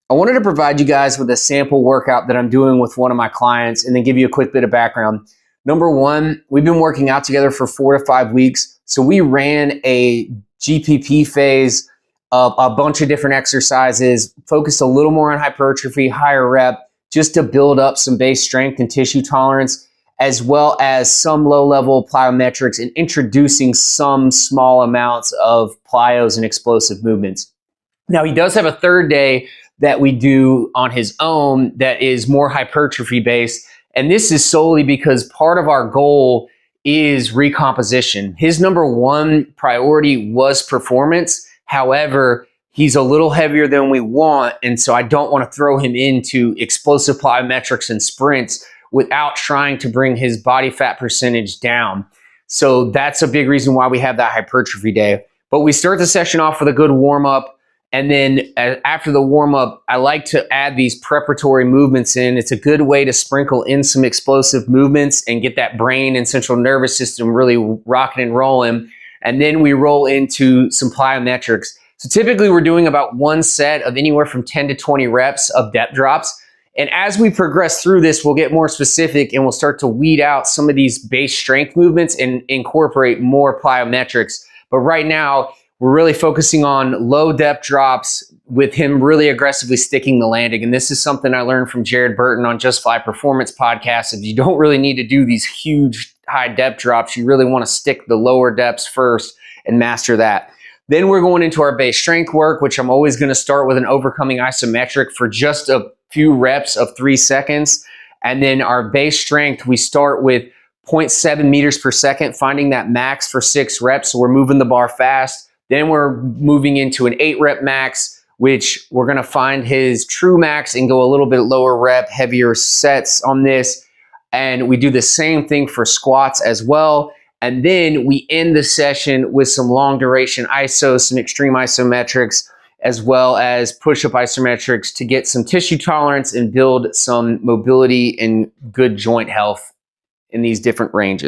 I wanted to provide you guys with a sample workout that I'm doing with one of my clients and then give you a quick bit of background. Number one, we've been working out together for 4 to 5 weeks. So we ran a GPP phase of a bunch of different exercises, focused a little more on hypertrophy, higher rep, just to build up some base strength and tissue tolerance, as well as some low-level plyometrics and introducing some small amounts of plyos and explosive movements. Now, he does have a third day that we do on his own that is more hypertrophy based. And this is solely because part of our goal is recomposition. His number one priority was performance. However, he's a little heavier than we want. And so I don't want to throw him into explosive plyometrics and sprints without trying to bring his body fat percentage down. So that's a big reason why we have that hypertrophy day. But we start the session off with a good warm up. And then after the warm-up, I like to add these preparatory movements in. It's a good way to sprinkle in some explosive movements and get that brain and central nervous system really rocking and rolling. And then we roll into some plyometrics. So typically we're doing about one set of anywhere from 10 to 20 reps of depth drops. And as we progress through this, we'll get more specific and we'll start to weed out some of these base strength movements and incorporate more plyometrics. But right now, we're really focusing on low depth drops with him really aggressively sticking the landing. And this is something I learned from Jared Burton on Just Fly Performance podcast. If you don't really need to do these huge high depth drops, you really want to stick the lower depths first and master that. Then we're going into our base strength work, which I'm always going to start with an overcoming isometric for just a few reps of 3 seconds. And then our base strength, we start with 0.7 meters per second, finding that max for 6 reps. So we're moving the bar fast. Then we're moving into an 8 rep max, which we're going to find his true max and go a little bit lower rep, heavier sets on this. And we do the same thing for squats as well. And then we end the session with some long duration isos, some extreme isometrics, as well as push-up isometrics to get some tissue tolerance and build some mobility and good joint health in these different ranges.